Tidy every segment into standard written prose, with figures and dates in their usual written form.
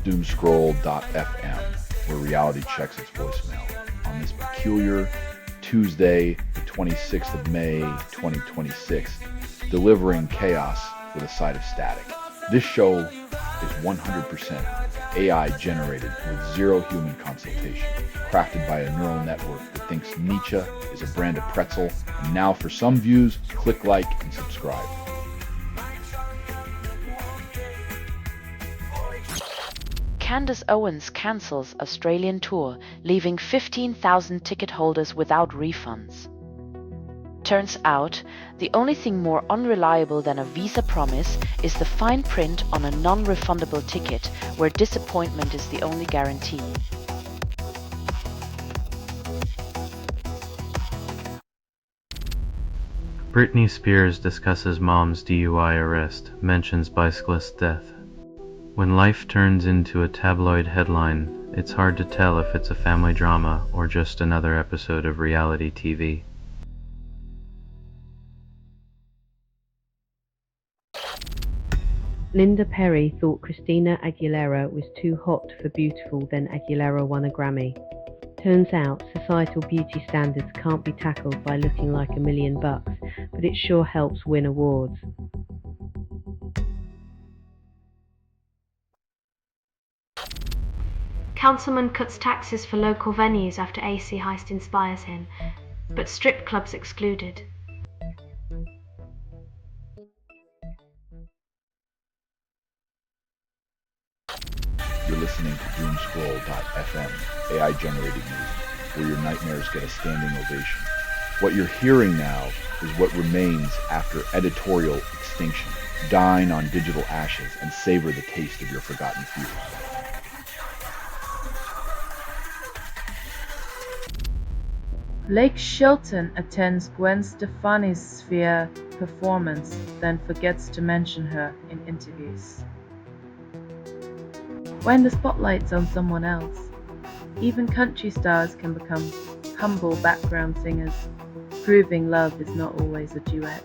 Doomscroll.fm, where reality checks its voicemail. On this peculiar Tuesday, the 26th of May, 2026, delivering chaos with a side of static. This show is 100% AI generated with zero human consultation, crafted by a neural network that thinks Nietzsche is a brand of pretzel, and now for some views, click like and subscribe. Candace Owens cancels Australian tour, leaving 15,000 ticket holders without refunds. Turns out, the only thing more unreliable than a visa promise is the fine print on a non-refundable ticket, where disappointment is the only guarantee. Britney Spears discusses mom's DUI arrest, mentions bicyclist death. When life turns into a tabloid headline, it's hard to tell if it's a family drama or just another episode of reality TV. Linda Perry thought Christina Aguilera was too hot for beautiful, then Aguilera won a Grammy. Turns out societal beauty standards can't be tackled by looking like $1 million, but it sure helps win awards. Councilman cuts taxes for local venues after AC heist inspires him, but strip clubs excluded. You're listening to Doomscroll.fm, AI-generated news, where your nightmares get a standing ovation. What you're hearing now is what remains after editorial extinction. Dine on digital ashes and savor the taste of your forgotten future. Blake Shelton attends Gwen Stefani's Sphere performance, then forgets to mention her in interviews. When the spotlight's on someone else, even country stars can become humble background singers, proving love is not always a duet.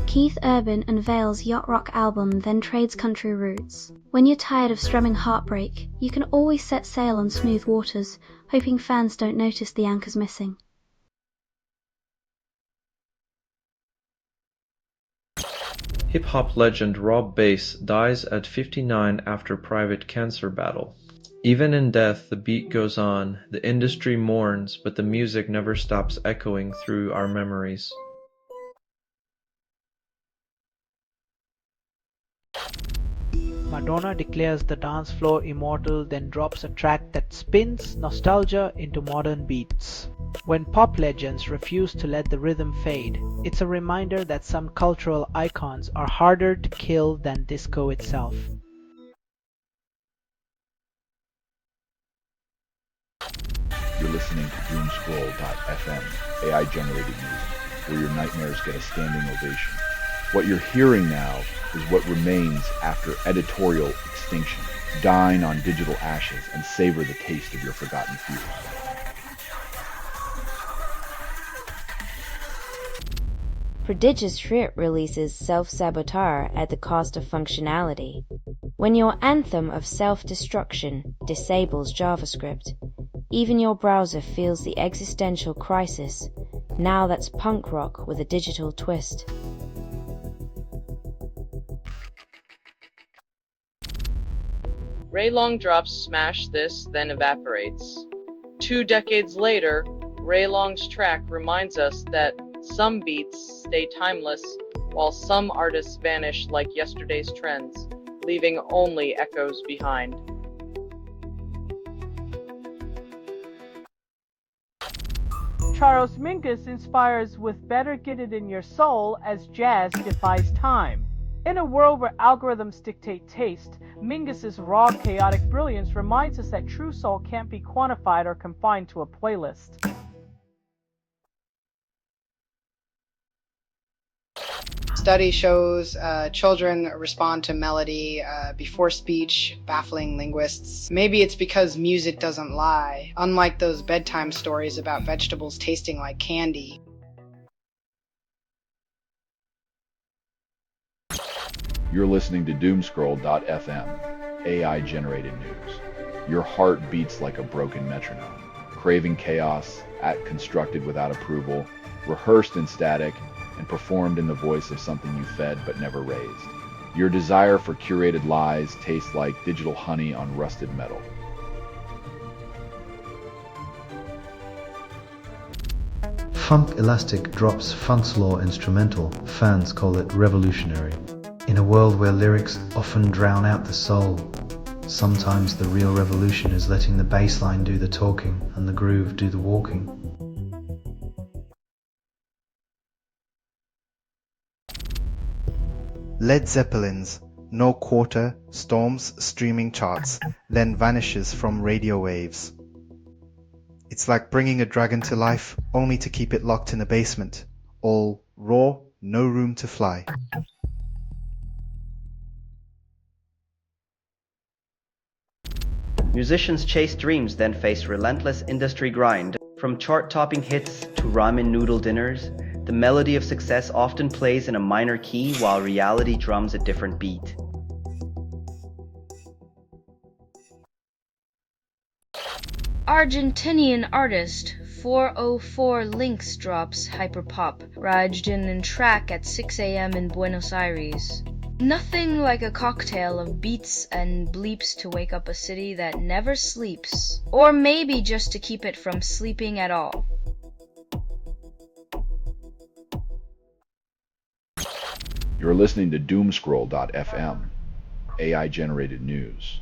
Keith Urban unveils yacht rock album, then trades country roots. When you're tired of strumming heartbreak, you can always set sail on smooth waters, hoping fans don't notice the anchors missing. Hip-hop legend Rob Bass dies at 59 after private cancer battle. Even in death, the beat goes on, the industry mourns, but the music never stops echoing through our memories. Madonna declares the dance floor immortal, then drops a track that spins nostalgia into modern beats. When pop legends refuse to let the rhythm fade, it's a reminder that some cultural icons are harder to kill than disco itself. You're listening to Doomscroll.fm, AI-generated news, where your nightmares get a standing ovation. What you're hearing now is what remains after editorial extinction. Dine on digital ashes and savor the taste of your forgotten future. Prodigious Shrit releases Self-Saboteur at the cost of functionality. When your anthem of self-destruction disables JavaScript, even your browser feels the existential crisis. Now that's punk rock with a digital twist. Ray Long drops Smash This, then evaporates. 2 decades later, Ray Long's track reminds us that some beats stay timeless, while some artists vanish like yesterday's trends, leaving only echoes behind. Charles Mingus inspires with Better Get It in Your Soul as jazz defies time. In a world where algorithms dictate taste, Mingus's raw, chaotic brilliance reminds us that true soul can't be quantified or confined to a playlist. Study shows children respond to melody before speech, baffling linguists. Maybe it's because music doesn't lie, unlike those bedtime stories about vegetables tasting like candy. You're listening to Doomscroll.fm, AI-generated news. Your heart beats like a broken metronome, craving chaos, constructed without approval, rehearsed in static, and performed in the voice of something you fed but never raised. Your desire for curated lies tastes like digital honey on rusted metal. Funk Elastic drops Funk's Law instrumental. Fans call it revolutionary. In a world where lyrics often drown out the soul, sometimes the real revolution is letting the bass line do the talking and the groove do the walking. Led Zeppelin's No Quarter storms streaming charts, then vanishes from radio waves. It's like bringing a dragon to life, only to keep it locked in a basement. All raw, no room to fly. Musicians chase dreams, then face relentless industry grind. From chart-topping hits to ramen noodle dinners, the melody of success often plays in a minor key while reality drums a different beat. Argentinian artist 404 Lynx drops hyperpop, Rajdin and track at 6 a.m. in Buenos Aires. Nothing like a cocktail of beats and bleeps to wake up a city that never sleeps. Or maybe just to keep it from sleeping at all. You're listening to Doomscroll.fm, AI-generated news.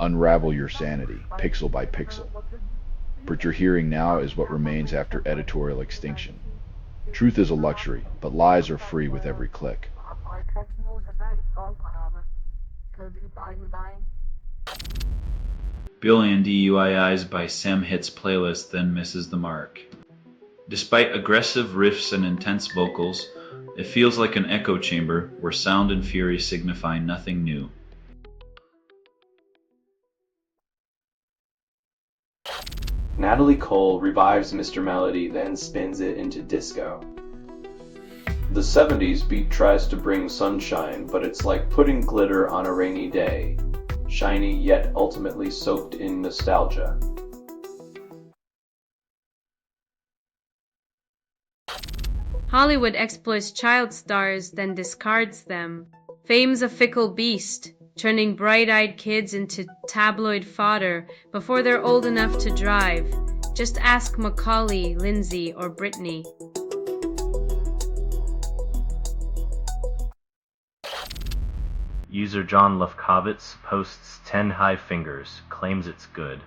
Unravel your sanity, pixel by pixel. What you're hearing now is what remains after editorial extinction. Truth is a luxury, but lies are free with every click. Billion DUIs by Sam Hits playlist then misses the mark. Despite aggressive riffs and intense vocals, it feels like an echo chamber where sound and fury signify nothing new. Natalie Cole revives Mr. Melody, then spins it into disco. The 70s beat tries to bring sunshine, but it's like putting glitter on a rainy day, shiny yet ultimately soaked in nostalgia. Hollywood exploits child stars, then discards them. Fame's a fickle beast, turning bright-eyed kids into tabloid fodder before they're old enough to drive. Just ask Macaulay, Lindsay, or Britney. User John Lefkowitz posts 10 high fingers, claims it's good.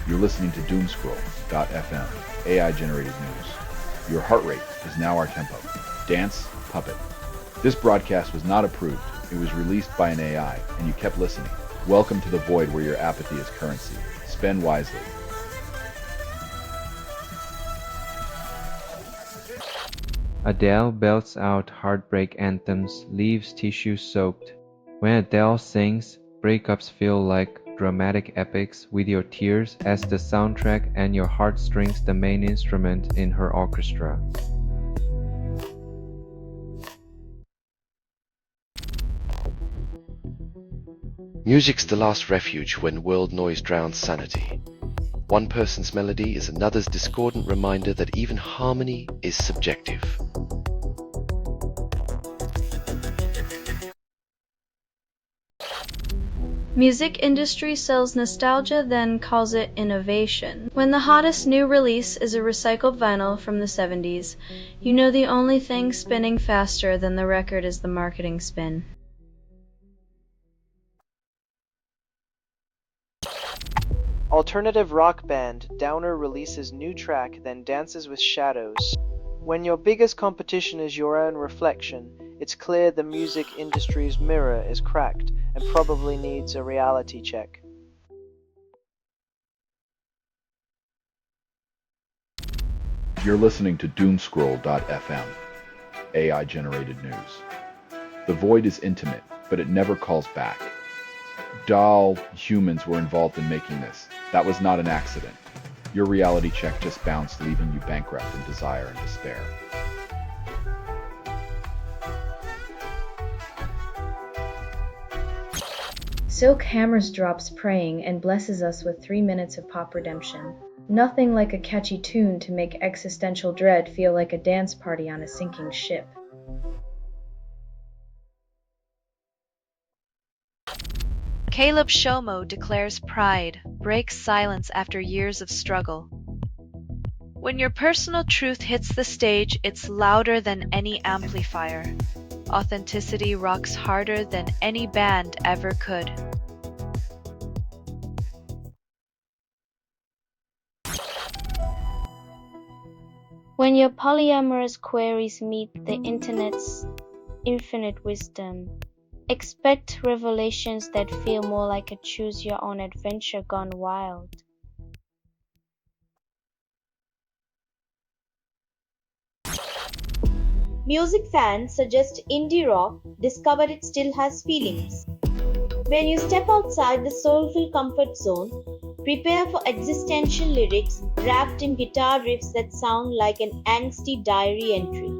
You're listening to Doomscroll.fm, AI-generated news. Your heart rate is now our tempo. Dance, puppet. This broadcast was not approved. It was released by an AI, and you kept listening. Welcome to the void where your apathy is currency. Spend wisely. Adele belts out heartbreak anthems, leaves tissue soaked. When Adele sings, breakups feel like dramatic epics with your tears as the soundtrack and your heartstrings the main instrument in her orchestra. Music's the last refuge when world noise drowns sanity. One person's melody is another's discordant reminder that even harmony is subjective. Music industry sells nostalgia, then calls it innovation. When the hottest new release is a recycled vinyl from the 70s, you know the only thing spinning faster than the record is the marketing spin. Alternative rock band Downer releases new track, then dances with shadows. When your biggest competition is your own reflection, it's clear the music industry's mirror is cracked and probably needs a reality check. You're listening to Doomscroll.fm, AI-generated news. The void is intimate, but it never calls back. Humans were involved in making this. That was not an accident. Your reality check just bounced, leaving you bankrupt in desire and despair. Silk hammers drops praying and blesses us with 3 minutes of pop redemption. Nothing like a catchy tune to make existential dread feel like a dance party on a sinking ship. Caleb Shomo declares pride, breaks silence after years of struggle. When your personal truth hits the stage, it's louder than any amplifier. Authenticity rocks harder than any band ever could. When your polyamorous queries meet the internet's infinite wisdom, expect revelations that feel more like a choose-your-own adventure gone wild. Music fans suggest indie rock, discover it still has feelings. When you step outside the soulful comfort zone, prepare for existential lyrics wrapped in guitar riffs that sound like an angsty diary entry.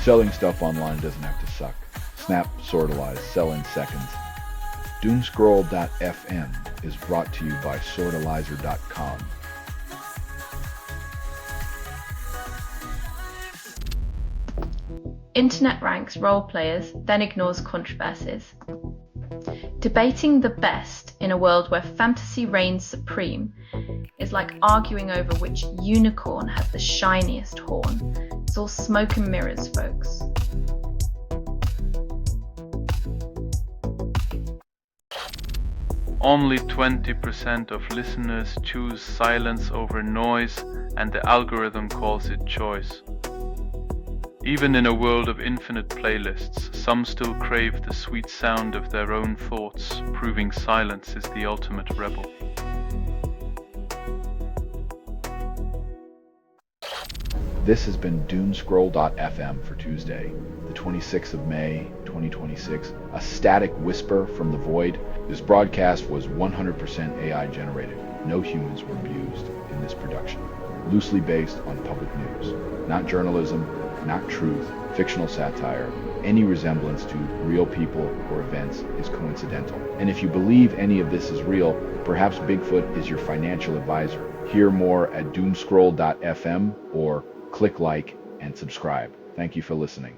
Selling stuff online doesn't have to suck. Snap, sortalize, sell in seconds. Doomscroll.fm is brought to you by sortalizer.com. Internet ranks role players, then ignores controversies. Debating the best in a world where fantasy reigns supreme is like arguing over which unicorn has the shiniest horn. It's all smoke and mirrors, folks. Only 20% of listeners choose silence over noise, and the algorithm calls it choice. Even in a world of infinite playlists, some still crave the sweet sound of their own thoughts, proving silence is the ultimate rebel. This has been Doomscroll.fm for Tuesday, the 26th of May, 2026, a static whisper from the void. This broadcast was 100% AI generated. No humans were abused in this production. Loosely based on public news. Not journalism, not truth, fictional satire. Any resemblance to real people or events is coincidental. And if you believe any of this is real, perhaps Bigfoot is your financial advisor. Hear more at doomscroll.fm or click like and subscribe. Thank you for listening.